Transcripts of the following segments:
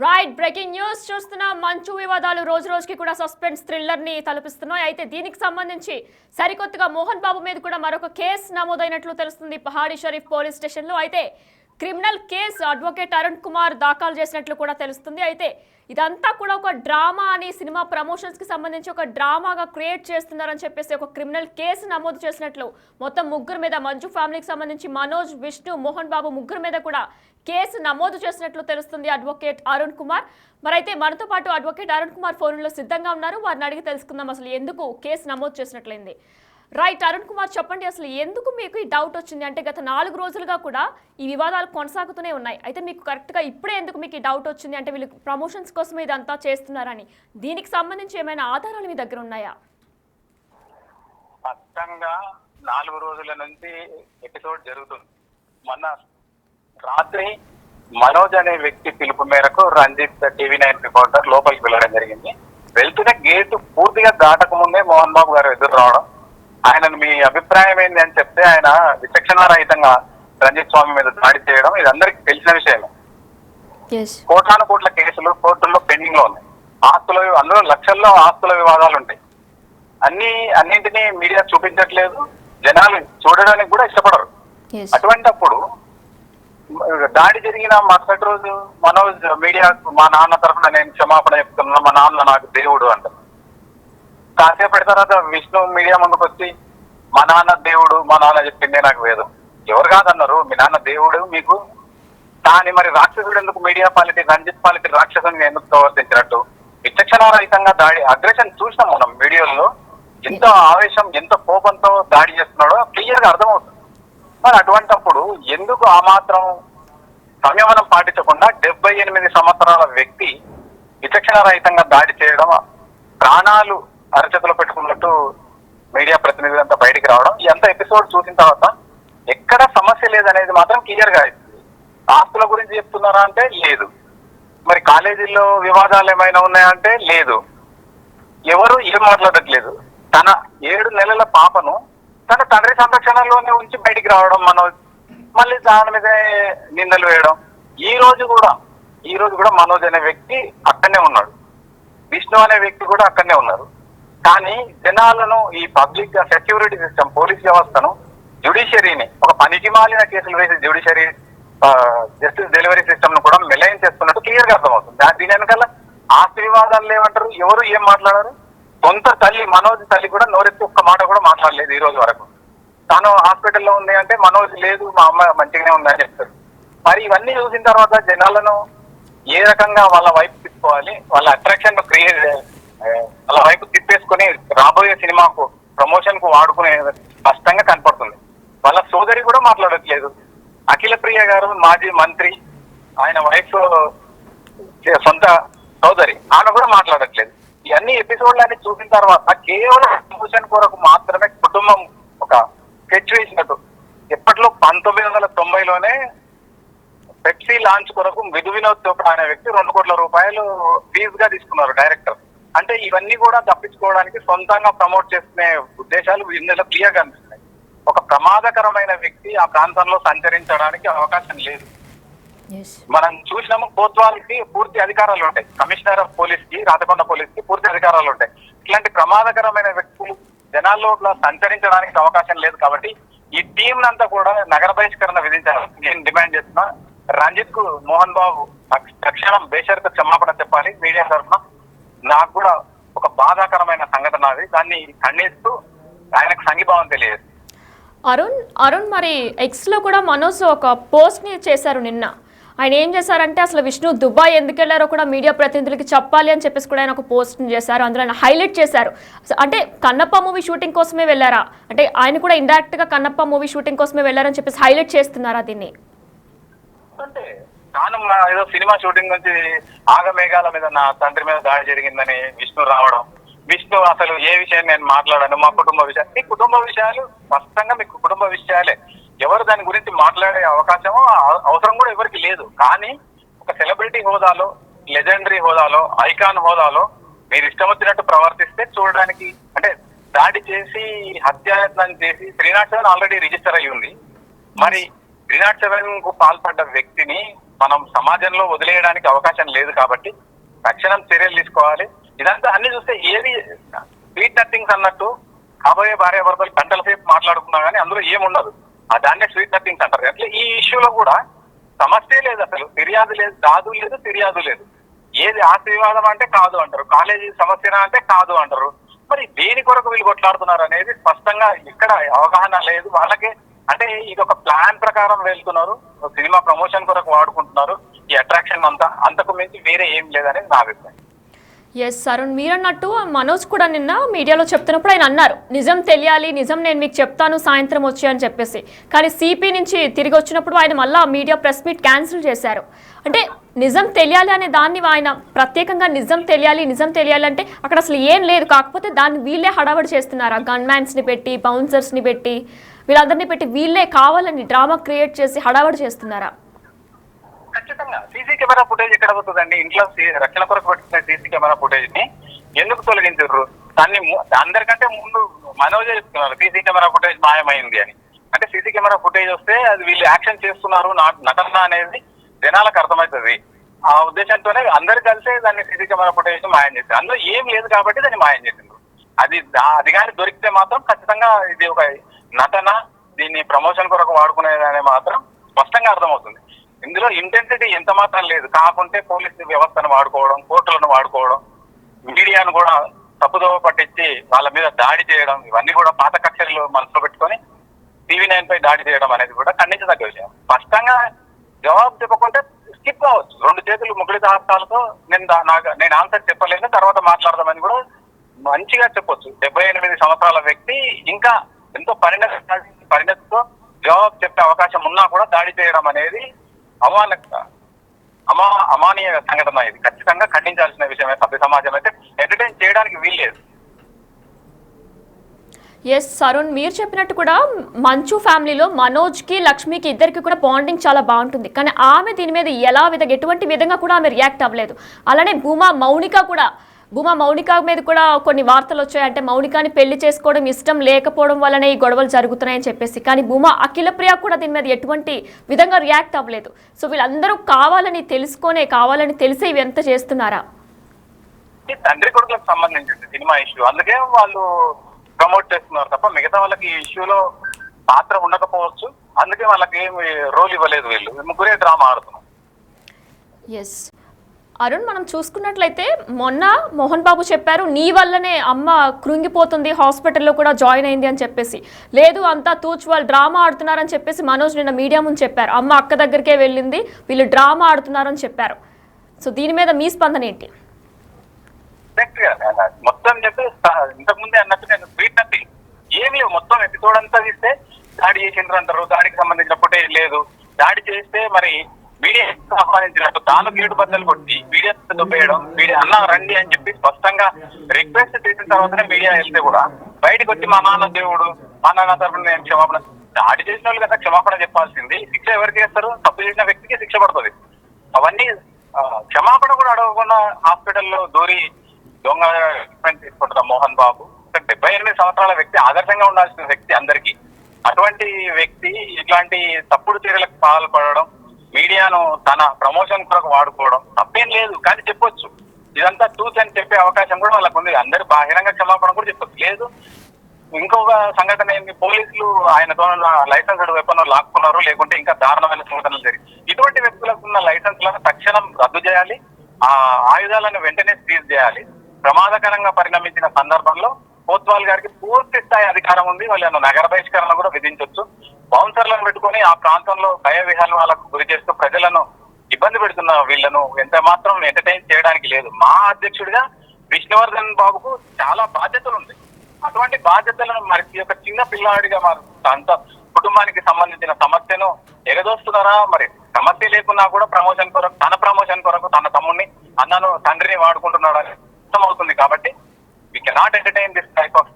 Right breaking news చూస్తున్నా. మంచు వివాదాలు రోజు రోజుకి కూడా సస్పెన్స్ థ్రిల్లర్ ని తలపిస్తున్నాయి. అయితే దీనికి సంబంధించి సరికొత్తగా మోహన్ బాబు మీద కూడా మరొక కేసు నమోదైనట్లు తెలుస్తుంది పహాడీ షరీఫ్ పోలీస్ స్టేషన్ లో. అయితే criminal case advocate Arun Kumar దాఖలు చేసినట్లు కూడా తెలుస్తుంది. అయితే ఇదంతా కూడా ఒక డ్రామా అని, సినిమా ప్రమోషన్స్ కి సంబంధించి ఒక డ్రామాగా క్రియేట్ చేస్తున్నారని చెప్పేసి ఒక క్రిమినల్ కేసు నమోదు చేసినట్లు, మొత్తం ముగ్గురు మీద, మంజు ఫ్యామిలీకి సంబంధించి మనోజ్, విష్ణు, మోహన్ బాబు ముగ్గురు మీద కూడా కేసు నమోదు చేసినట్లు తెలుస్తుంది అడ్వకేట్ అరుణ్ కుమార్. మరైతే మనతో పాటు అడ్వకేట్ అరుణ్ కుమార్ ఫోన్లో సిద్ధంగా ఉన్నారు. వారిని అడిగి తెలుసుకుందాం అసలు ఎందుకు కేసు నమోదు చేసినట్లయింది. రైట్ అరుణ్ కుమార్, చెప్పండి అసలు ఎందుకు మీకు ఈ డౌట్ వచ్చింది? అంటే గత 4 రోజులుగా కూడా ఈ వివాదాలు కొనసాగుతూనే ఉన్నాయి. అయితే మీకు కరెక్ట్గా ఇప్పుడే ఎందుకు మీకు ఈ డౌట్ వచ్చింది? అంటే వీళ్ళు ప్రమోషన్స్ కోసం ఇదంతా చేస్తున్నారని, దీనికి సంబంధించి ఏమైనా ఆధారాలు మీ దగ్గర ఉన్నాయా? స్పష్టంగా 4 రోజుల నుంచి ఎపిసోడ్ జరుగుతుంది. మొన్న రాత్రి మనోజ్ అనే వ్యక్తి పిలుపు మేరకు రంజిత్ TV9 రిపోర్టర్ లోపలికి వెళ్ళడం జరిగింది. వెళ్తున్న గేటు పూర్తిగా దాటక ముందే మోహన్ బాబు గారు ఎదురు రావడం, ఆయనను మీ అభిప్రాయం ఏంటి అని చెప్తే ఆయన విచక్షణారహితంగా రంజిత్ స్వామి మీద దాడి చేయడం ఇది అందరికి తెలిసిన విషయమే. కోటాను కోట్ల కేసులు కోర్టుల్లో పెండింగ్ లో ఉన్నాయి. అందులో లక్షల్లో ఆస్తుల వివాదాలు ఉంటాయి. అన్నింటినీ మీడియా చూపించట్లేదు, జనాలు చూడడానికి కూడా ఇష్టపడరు. అటువంటప్పుడు దాడి జరిగిన మరుసటి రోజు మనోజ్ మీడియా, మా నాన్న తరఫున నేను క్షమాపణ చెప్తున్నా, మా నాన్న నాకు దేవుడు అంటారు. కాసేపటి తర్వాత విష్ణు మీడియా ముందుకు వచ్చి మా నాన్న దేవుడు, మా నాన్న చెప్పిందే నాకు వేదం. ఎవరు కాదన్నారు? మీ నాన్న దేవుడు మీకు. కానీ మరి రాక్షసుడు ఎందుకు మీడియా పాలిటీ, రంజిత్ పాలిటీ రాక్షసుని ఎందుకు ప్రవర్తించినట్టు? విచక్షణారహితంగా దాడి, అగ్రెషన్ చూసినాం మనం వీడియోల్లో. ఎంత ఆవేశం, ఎంత కోపంతో దాడి చేస్తున్నాడో క్లియర్ గా అర్థమవుతుంది. మరి అటువంటప్పుడు ఎందుకు ఆ మాత్రం సంయమనం పాటించకుండా 78 సంవత్సరాల వ్యక్తి విచక్షణారహితంగా దాడి చేయడం, ప్రాణాలు అరచేతిలో పెట్టుకున్నట్టు మీడియా ప్రతినిధులంతా బయటికి రావడం, ఎంత ఎపిసోడ్ చూసిన తర్వాత ఎక్కడ సమస్య లేదనేది మాత్రం క్లియర్ గా అవుతుంది. ఆస్తుల గురించి చెప్తున్నారా అంటే లేదు. మరి కాలేజీల్లో వివాదాలు ఏమైనా ఉన్నాయంటే లేదు. ఎవరు ఏం మాట్లాడట్లేదు. తన 7 నెలల పాపను తన తండ్రి సంరక్షణలోనే ఉంచి బయటికి రావడం మనోజ్, మళ్ళీ దాని మీద నిందలు వేయడం. ఈ రోజు కూడా మనోజ్ అనే వ్యక్తి అక్కడనే ఉన్నాడు, విష్ణు అనే వ్యక్తి కూడా అక్కడనే ఉన్నారు. కానీ జనాలను, ఈ పబ్లిక్ సెక్యూరిటీ సిస్టమ్, పోలీస్ వ్యవస్థను, జ్యుడిషియరీని ఒక పనికి మాలిన కేసులు వేసి జ్యుడిషియరీ జస్టిస్ డెలివరీ సిస్టమ్ ను కూడా మెలైన్ చేస్తున్నట్టు క్లియర్ గా అర్థమవుతుంది. దీని వెనకాల ఆస్తి వివాదాలు లేవంటారు, ఎవరు ఏం మాట్లాడారు? సొంత తల్లి, మనోజ్ తల్లి కూడా నోరెత్తి ఒక్క మాట కూడా మాట్లాడలేదు ఈ రోజు వరకు. తాను హాస్పిటల్లో ఉంది అంటే మనోజ్ లేదు, మా అమ్మ మంచిగానే ఉంది అని చెప్తారు. మరి ఇవన్నీ చూసిన తర్వాత జనాలను ఏ రకంగా వాళ్ళ వైపు తిప్పుకోవాలి, వాళ్ళ అట్రాక్షన్ క్రియేట్, వాళ్ళ వైపు తిప్పేసుకుని రాబోయే సినిమాకు ప్రమోషన్ కు వాడుకునే స్పష్టంగా కనపడుతుంది. వాళ్ళ సోదరి కూడా మాట్లాడట్లేదు. అఖిల ప్రియ గారు మాజీ మంత్రి, ఆయన వైఫ్ సొంత సోదరి, ఆమె కూడా మాట్లాడట్లేదు. ఇవన్నీ ఎపిసోడ్లన్నీ చూసిన తర్వాత కేవలం ప్రమోషన్ కొరకు మాత్రమే కుటుంబం ఒక స్కెచ్ వేసినట్టు. ఎప్పట్లో 1990లోనే పెప్సీ లాంచ్ కొరకు విధు వినోద్ చోప్రా అనే వ్యక్తి 2 కోట్ల రూపాయలు ఫీజు గా తీసుకున్నారు డైరెక్టర్. అంటే ఇవన్నీ కూడా తప్పించుకోవడానికి సొంతంగా ప్రమోట్ చేసుకునే ఉద్దేశాలు ఇందులో క్లియర్ గా అనిపిస్తున్నాయి. ఒక ప్రమాదకరమైన వ్యక్తి ఆ ప్రాంతంలో సంచరించడానికి అవకాశం లేదు. మనం చూసినాము, కోత్వాల్కి పూర్తి అధికారాలు ఉంటాయి, కమిషనర్ ఆఫ్ పోలీస్ కి, రాచకొండ పోలీస్ కి పూర్తి అధికారాలు ఉంటాయి. ఇట్లాంటి ప్రమాదకరమైన వ్యక్తులు జనాల్లో సంచరించడానికి అవకాశం లేదు. కాబట్టి ఈ టీం అంతా కూడా నగర బహిష్కరణ విధించాలి నేను డిమాండ్ చేస్తున్నా. రంజిత్ కు మోహన్ బాబు తక్షణం బేషరతు క్షమాపణ చెప్పాలి మీడియా తరఫున. నాకు కూడా ఒక బాధాకరమైన సంఘటన అది, దాన్ని ఖండిస్తూ ఆయనకు సంఘీభావం తెలియదు. అరుణ్ మరి ఎక్స్ లో కూడా మనోజ్ ఒక పోస్ట్ ని చేశారు నిన్న. ఆయన ఏం చేశారంటే అసలు విష్ణు దుబాయ్ ఎందుకు వెళ్ళారో కూడా మీడియా ప్రతినిధులకి చెప్పాలి అని చెప్పేసి కూడా ఆయన ఒక పోస్ట్ చేశారు. అందులో ఆయన హైలైట్ చేశారు. అంటే కన్నప్ప మూవీ షూటింగ్ కోసమే వెళ్ళారా, అంటే ఆయన కూడా ఇండైరెక్ట్ గా కన్నప్ప మూవీ షూటింగ్ కోసమే వెళ్ళారని చెప్పేసి హైలైట్ చేస్తున్నారా దీన్ని? అంటే తాను ఏదో సినిమా షూటింగ్ నుంచి ఆగమేఘాల మీద నా తండ్రి మీద దాడి జరిగిందని విష్ణు రావడం, విష్ణు అసలు ఏ విషయం నేను మాట్లాడాను, మా కుటుంబ విషయాలు, మీ కుటుంబ విషయాలు స్పష్టంగా మీకు కుటుంబ విషయాలే, ఎవరు దాని గురించి మాట్లాడే అవకాశమో అవసరం కూడా ఎవరికి లేదు. కానీ ఒక సెలబ్రిటీ హోదాలో, లెజెండరీ హోదాలో, ఐకాన్ హోదాలో మీరు ఇష్టం వచ్చినట్టు ప్రవర్తిస్తే చూడడానికి, అంటే దాడి చేసి హత్యాయత్నం చేసి 307 ఆల్రెడీ రిజిస్టర్ అయ్యి ఉంది. మరి 307 కు పాల్పడ్డ వ్యక్తిని మనం సమాజంలో వదిలేయడానికి అవకాశం లేదు కాబట్టి తక్షణం చర్యలు తీసుకోవాలి. ఇదంతా అన్ని చూస్తే ఏది స్వీట్ నథింగ్స్ అన్నట్టు కాబోయే భార్యాభర్తలు గంటల సేపు మాట్లాడుకున్నా కానీ అందులో ఏముండదు. దాన్నే స్వీట్ నథింగ్స్ అంటారు. అట్లా ఈ ఇష్యూలో కూడా సమస్య లేదు, అసలు ఫిర్యాదు లేదు, ఫిర్యాదు లేదు. ఏది ఆస్తి వివాదం అంటే కాదు అంటారు, కాలేజీ సమస్యనా అంటే కాదు అంటారు. మరి దేని కొరకు వీళ్ళు కొట్లాడుతున్నారు అనేది స్పష్టంగా ఇక్కడ అవగాహన లేదు వాళ్ళకి. అంటే ఇది ఒక ప్లాన్ ప్రకారం వెళ్తున్నారు, సినిమా ప్రమోషన్ కొరకు వాడుకుంటున్నారు ఈ అట్రాక్షన్ అంతా, అంతకు మించి వేరే ఏం లేదనేది నా అభిప్రాయం. ఎస్ అరుణ్, మీరన్నట్టు మనోజ్ కూడా నిన్న మీడియాలో చెప్తున్నప్పుడు ఆయన అన్నారు నిజం తెలియాలి, నిజం నేను మీకు చెప్తాను సాయంత్రం వచ్చి అని చెప్పేసి. కానీ సిపి నుంచి తిరిగి వచ్చినప్పుడు ఆయన మళ్ళీ మీడియా ప్రెస్ మీట్ క్యాన్సిల్ చేశారు. అంటే నిజం తెలియాలి అనే దాన్ని ఆయన ప్రత్యేకంగా నిజం తెలియాలి అంటే అక్కడ అసలు ఏం లేదు, కాకపోతే దాన్ని వీళ్ళే హడావడి చేస్తున్నారు. ఆ గన్ మ్యాన్స్ని పెట్టి, బౌన్సర్స్ని పెట్టి, వీళ్ళందరినీ పెట్టి వీళ్ళే కావాలని డ్రామా క్రియేట్ చేసి హడావడి చేస్తున్నారా? ఖచ్చితంగా సీసీ కెమెరా ఫుటేజ్ ఎక్కడ పోతుందండి? ఇంట్లో రక్షణ కొరకు పెట్టుకున్న సీసీ కెమెరా ఫుటేజ్ ని ఎందుకు తొలగించారు? దాన్ని అందరికంటే ముందు మనోజే చెప్తున్నారు సీసీ కెమెరా ఫుటేజ్ మాయమైంది అని. అంటే సీసీ కెమెరా ఫుటేజ్ వస్తే అది వీళ్ళు యాక్షన్ చేస్తున్నారు నటన అనేది జనాలకు అర్థమవుతుంది. ఆ ఉద్దేశంతోనే అందరు కలిసే దాన్ని సీసీ కెమెరా ఫుటేజ్ మాయం చేశారు. అందులో ఏం లేదు కాబట్టి దాన్ని మాయం చేసిండ్రు. అది కానీ దొరికితే మాత్రం ఖచ్చితంగా ఇది ఒక నటన, దీన్ని ప్రమోషన్ కొరకు వాడుకునేదని మాత్రం స్పష్టంగా అర్థమవుతుంది. ఇందులో ఇంటెన్సిటీ ఎంత మాత్రం లేదు. కాకుంటే పోలీసు వ్యవస్థను వాడుకోవడం, కోర్టులను వాడుకోవడం, మీడియాను కూడా తప్పుదోవ పట్టించి వాళ్ళ మీద దాడి చేయడం, ఇవన్నీ కూడా పాత కక్షలు మనసులో పెట్టుకొని TV9 పై దాడి చేయడం అనేది కూడా ఖండించదగ్గ విషయం. స్పష్టంగా జవాబు చెప్పకుంటే స్కిప్ కావచ్చు. 2 చేతులు ముగ్గులిత హస్తాలతో నేను ఆన్సర్ చెప్పలేను, తర్వాత మాట్లాడదామని కూడా మంచిగా చెప్పొచ్చు. 78 సంవత్సరాల వ్యక్తి ఇంకా ఎంతో పరిణతితో జవాబు చెప్పే అవకాశం ఉన్నా కూడా దాడి చేయడం అనేది అమానీయ సంఘటన. ఇది ఖచ్చితంగా ఖండించాల్సిన విషయమే. సభ్య సమాజం అయితే ఎంటర్టైన్ చేయడానికి వీల్లేదు. ఎస్ అరుణ్, మీరు చెప్పినట్టు కూడా మంచు ఫ్యామిలీలో మనోజ్కి, లక్ష్మికి ఇద్దరికి కూడా బాండింగ్ చాలా బాగుంటుంది. కానీ ఆమె దీని మీద ఎటువంటి విధంగా కూడా ఆమె రియాక్ట్ అవ్వలేదు. అలానే భూమా మౌనిక మీద కూడా కొన్ని వార్తలు వచ్చాయి. అంటే మౌనికాని పెళ్లి చేసుకోవడం ఇష్టం లేకపోవడం వల్లనే ఈ గొడవలు జరుగుతున్నాయని చెప్పేసి. కానీ భూమా అఖిలప్రియ కూడా దీని మీద ఎటువంటి విధంగా రియాక్ట్ అవ్వలేదు. సో వీళ్ళందరూ కావాలని తెలిసే ఇవి ఎంత చేస్తున్నారా? తండ్రి కొడుకులకు సంబంధించింది సినిమా ఇష్యూ, అందుకే వాళ్ళు ప్రమోట్ చేస్తున్నారు తప్ప మిగతా వాళ్ళకి ఈ ఇష్యూలో పాత్ర ఉండకపోవచ్చు. అందుకే వాళ్ళకి ఏమి రోల్ ఇవ్వలేదు. వీళ్ళు ముగ్గురే డ్రామా ఆడుతున్నారు. ఎస్ అరుణ్, మనం చూసుకున్నట్లయితే మొన్న మోహన్ బాబు చెప్పారు నీ వల్లనే అమ్మ కృంగిపోతుంది, హాస్పిటల్లో కూడా జాయిన్ అయింది అని చెప్పేసి. లేదు అంతా తూచ్ వాళ్ళు డ్రామా ఆడుతున్నారని చెప్పేసి మనోజ్ నిన్న మీడియా ముందు చెప్పారు. అమ్మ అక్క దగ్గరికే వెళ్ళింది, వీళ్ళు డ్రామా ఆడుతున్నారని చెప్పారు. సో దీని మీద మీ స్పందన ఏంటి? మొత్తం చెప్పి ఇంతకుముందే అన్నట్టు నేను స్వీట్ నథింగ్ ఏమి లేవు. మొత్తం ఎపిసోడ్ అంతా తీస్తే దాడి చేసిండ్రు అంటారు, దాడికి సంబంధించిన ఫుటేజ్ లేదు. దాడి చేస్తే మరి మీడియా ఆహ్వానించినట్టు తాను గేటు బద్దలు కొట్టి మీడియా దుబ్బేయడం, మీడియా అన్న రండి అని చెప్పి స్పష్టంగా రిక్వెస్ట్ చేసిన తర్వాతనే మీడియా వెళ్తే కూడా బయటకు వచ్చి మా నాన్న దేవుడు, మా నాన్న తరఫున నేను క్షమాపణ, దాడి చేసిన వాళ్ళు కదా క్షమాపణ చెప్పాల్సింది. శిక్ష ఎవరికి చేస్తారు? తప్పు చేసిన వ్యక్తికి శిక్ష పడుతుంది. అవన్నీ క్షమాపణ కూడా అడగకుండా హాస్పిటల్లో దూరి దొంగ ట్రీట్మెంట్ తీసుకుంటున్న మోహన్ బాబు 78 సంవత్సరాల వ్యక్తి, ఆదర్శంగా ఉండాల్సిన వ్యక్తి అందరికీ. అటువంటి వ్యక్తి ఇట్లాంటి తప్పుడు చర్యలకు పాల్పడడం, మీడియాను తన ప్రమోషన్ కొరకు వాడుకోవడం తప్పేం లేదు. కానీ చెప్పొచ్చు ఇదంతా టూత్ అని చెప్పే అవకాశం కూడా వాళ్ళకు ఉంది. అందరు బహిరంగ క్షమాపణ కూడా చెప్పొచ్చు. లేదు ఇంకొక సంఘటన ఏంటి, పోలీసులు ఆయనతో లైసెన్స్డ్ వెపన్ లాక్కున్నారు, లేకుంటే ఇంకా దారుణమైన సంఘటనలు జరిగి ఇటువంటి వ్యక్తులకు ఉన్న లైసెన్స్లను తక్షణం రద్దు చేయాలి. ఆ ఆయుధాలను వెంటనే సీజ్ చేయాలి. ప్రమాదకరంగా పరిణమించిన సందర్భంలో కోత్వాల్ గారికి పూర్తి స్థాయి అధికారం ఉంది. వాళ్ళను నగర బహిష్కరణ కూడా విధించవచ్చు. బౌన్సర్లను పెట్టుకుని ఆ ప్రాంతంలో భయ విహ్వలకు గురి చేస్తూ ప్రజలను ఇబ్బంది పెడుతున్న వీళ్లను ఎంత మాత్రం ఎంటర్టైన్ చేయడానికి లేదు. మా అధ్యక్షుడిగా విష్ణువర్ధన్ బాబుకు చాలా బాధ్యతలు ఉంది. అటువంటి బాధ్యతలను మరి ఒక చిన్న పిల్లాడిగా అంత కుటుంబానికి సంబంధించిన సమస్యను ఎగదోస్తున్నారా? మరి సమస్య లేకున్నా కూడా ప్రమోషన్ కొరకు, తన ప్రమోషన్ కొరకు తన తమ్ముడిని, అన్నను, తండ్రిని వాడుకుంటున్నాడు అని అర్థమవుతుంది. కాబట్టి we cannot entertain this type of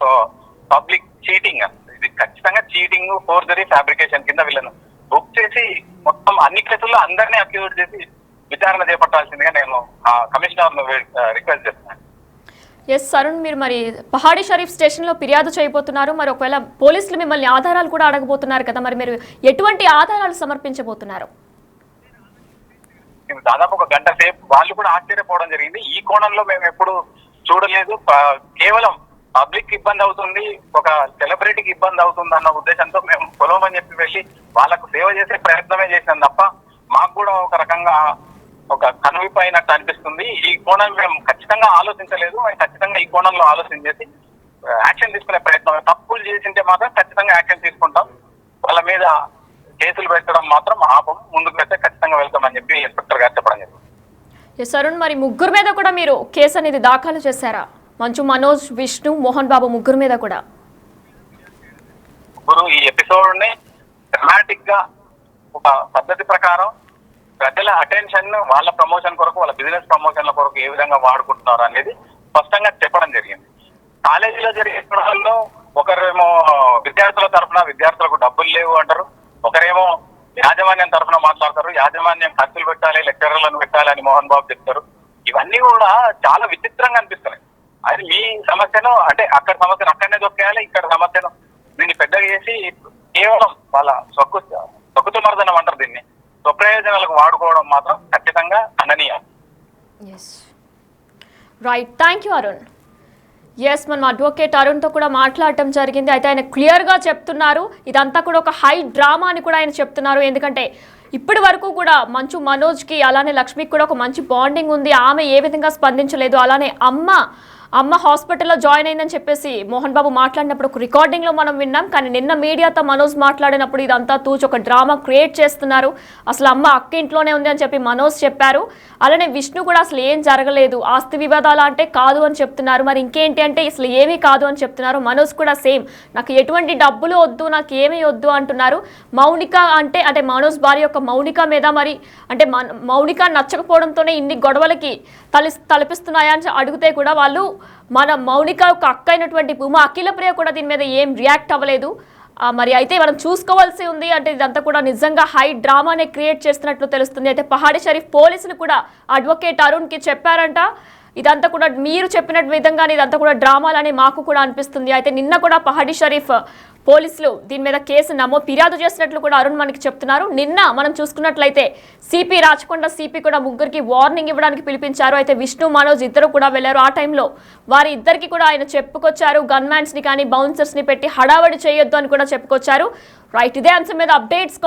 public cheating. ఇది ఖచ్చితంగా చీటింగ్, ఫోర్జరీ, ఫ్యాబ్రికేషన్ కింద వీళ్ళను బుక్ చేసి మొత్తం అన్ని కేసుల్లో అందరినీ అక్యూజ్ చేసి విచారణ చేపట్టాల్సిందిగా నేను కమిషనర్ రిక్వెస్ట్ చేస్తున్నాను. ఎస్ అరుణ్, మీరు మరి పహాడీ షరీఫ్ స్టేషన్లో ఫిర్యాదు చేయబోతున్నారు. మరి ఒకవేళ పోలీసులు మిమ్మల్ని ఆధారాలు కూడా అడగబోతున్నారు కదా, మరి మీరు ఎటువంటి ఆధారాలు సమర్పించబోతున్నారు? దాదాపు ఒక గంట సేపు వాళ్ళు కూడా ఆశ్చర్యపోవడం జరిగింది. ఈ కోణంలో మేము ఎప్పుడు చూడలేదు. కేవలం పబ్లిక్ ఇబ్బంది అవుతుంది, ఒక సెలబ్రిటీకి ఇబ్బంది అవుతుంది అన్న ఉద్దేశంతో మేము పొలమని చెప్పి వెళ్ళి వాళ్ళకు సేవ చేసే ప్రయత్నమే చేసినాం తప్ప మాకు కూడా ఒక రకంగా ఒక కనువిప్పు అయినట్టు అనిపిస్తుంది. ఈ కోణం మేము ఖచ్చితంగా ఆలోచించలేదు. మేము ఖచ్చితంగా ఈ కోణంలో ఆలోచన చేసి యాక్షన్ తీసుకునే ప్రయత్నం, తప్పులు చేసింటే మాత్రం ఖచ్చితంగా యాక్షన్ తీసుకుంటాం. వాళ్ళ మీద కేసులు పెట్టడం మాత్రం ఆపం, ముందుకు వెళ్తే ఖచ్చితంగా వెళ్తామని చెప్పి ఇన్స్పెక్టర్ గారు చెప్పడం జరిగింది. ఎస్ అరుణ్, మరి ముగ్గురు మీద కూడా మీరు కేసు అనేది దాఖలు చేశారా? మంచు మనోజ్, విష్ణు, మోహన్ బాబు ముగ్గురు మీద కూడా ముగ్గురు ఈ ఎపిసోడ్ ని డ్రామాటిక్ గా ఒక పద్ధతి ప్రకారం ప్రజల అటెన్షన్ వాళ్ళ ప్రమోషన్ కొరకు, వాళ్ళ బిజినెస్ ప్రమోషన్ల కొరకు ఏ విధంగా వాడుకుంటున్నారు అనేది స్పష్టంగా చెప్పడం జరిగింది. కాలేజీలో జరిగే గొడవల్లో ఒకరేమో విద్యార్థుల తరఫున విద్యార్థులకు డబ్బులు లేవు అంటారు, ఒకరేమో యాజమాన్యం తరఫున మాట్లాడతారు, యాజమాన్యం ఖర్చులు పెట్టాలి, లెక్చరర్లను పెట్టాలి అని మోహన్ బాబు చెప్తారు. ఇవన్నీ కూడా చాలా విచిత్రంగా అనిపిస్తున్నాయి. అది మీ సమస్యను అంటే అక్కడ సమస్యను అక్కడనే దొక్కేయాలి, ఇక్కడ సమస్యను దీన్ని పెద్దగా చేసి కేవలం వాళ్ళ సొక్కుతుమర్దనం అంటారు, దీన్ని స్వప్రయోజనాలకు వాడుకోవడం మాత్రం ఖచ్చితంగా ఖండనీయం. Right, thank you Arun. Yes, మనం అడ్వకేట్ అరుణ్తో కూడా మాట్లాడటం జరిగింది. అయితే ఆయన క్లియర్గా చెప్తున్నారు ఇదంతా కూడా ఒక హై డ్రామా అని కూడా ఆయన చెప్తున్నారు. ఎందుకంటే ఇప్పటి వరకు కూడా మంచు మనోజ్కి అలానే లక్ష్మికి కూడా ఒక మంచి బాండింగ్ ఉంది. ఆమె ఏ విధంగా స్పందించలేదు. అలానే అమ్మ హాస్పిటల్లో జాయిన్ అయిందని చెప్పేసి మోహన్ బాబు మాట్లాడినప్పుడు ఒక రికార్డింగ్లో మనం విన్నాం. కానీ నిన్న మీడియాతో మనోజ్ మాట్లాడినప్పుడు ఇదంతా తూచి ఒక డ్రామా క్రియేట్ చేస్తున్నారు, అసలు అమ్మ అక్క ఇంట్లోనే ఉంది అని చెప్పి మనోజ్ చెప్పారు. అలానే విష్ణు కూడా అసలు ఏం జరగలేదు, ఆస్తి వివాదాలు అంటే కాదు అని చెప్తున్నారు. మరి ఇంకేంటి అంటే అసలు ఏమీ కాదు అని చెప్తున్నారు. మనోజ్ కూడా సేమ్, నాకు ఎటువంటి డబ్బులు వద్దు, నాకు ఏమీ వద్దు అంటున్నారు. మౌనిక అంటే మనోజ్ భార్య యొక్క మౌనిక మీద మరి అంటే మౌనిక నచ్చకపోవడంతోనే ఇన్ని గొడవలకి తలపిస్తున్నాయా అని అడిగితే కూడా వాళ్ళు మన మౌనిక యొక్క అక్క అయినటువంటి ఉమా అఖిలప్రియ కూడా దీని మీద ఏం రియాక్ట్ అవ్వలేదు. మరి అయితే మనం చూసుకోవాల్సి ఉంది. అంటే ఇదంతా కూడా నిజంగా హై డ్రామానే క్రియేట్ చేస్తున్నట్లు తెలుస్తుంది. అయితే పహాడీ షరీఫ్ పోలీసులు కూడా అడ్వకేట్ అరుణ్కి చెప్పారంట ఇదంతా కూడా మీరు చెప్పిన విధంగానే ఇదంతా కూడా డ్రామాలని మాకు కూడా అనిపిస్తుంది. అయితే నిన్న కూడా పహాడీ షరీఫ్ పోలీసులు దీని మీద కేసు ఫిర్యాదు చేసినట్లు కూడా అరుణ్ మనకి చెప్తున్నారు. నిన్న మనం చూసుకున్నట్లయితే సిపి రాచకొండ సిపి కూడా ముగ్గురికి వార్నింగ్ ఇవ్వడానికి పిలిపించారు. అయితే విష్ణు మనోజ్ ఇద్దరు కూడా వెళ్లారు. ఆ టైంలో వారి ఇద్దరికి కూడా ఆయన చెప్పుకొచ్చారు, గన్ మ్యాన్స్ ని కానీ బౌన్సర్స్ ని పెట్టి హడావడి చేయొద్దు అని కూడా చెప్పుకొచ్చారు. రైట్, ఇదే అంశం మీద అప్డేట్స్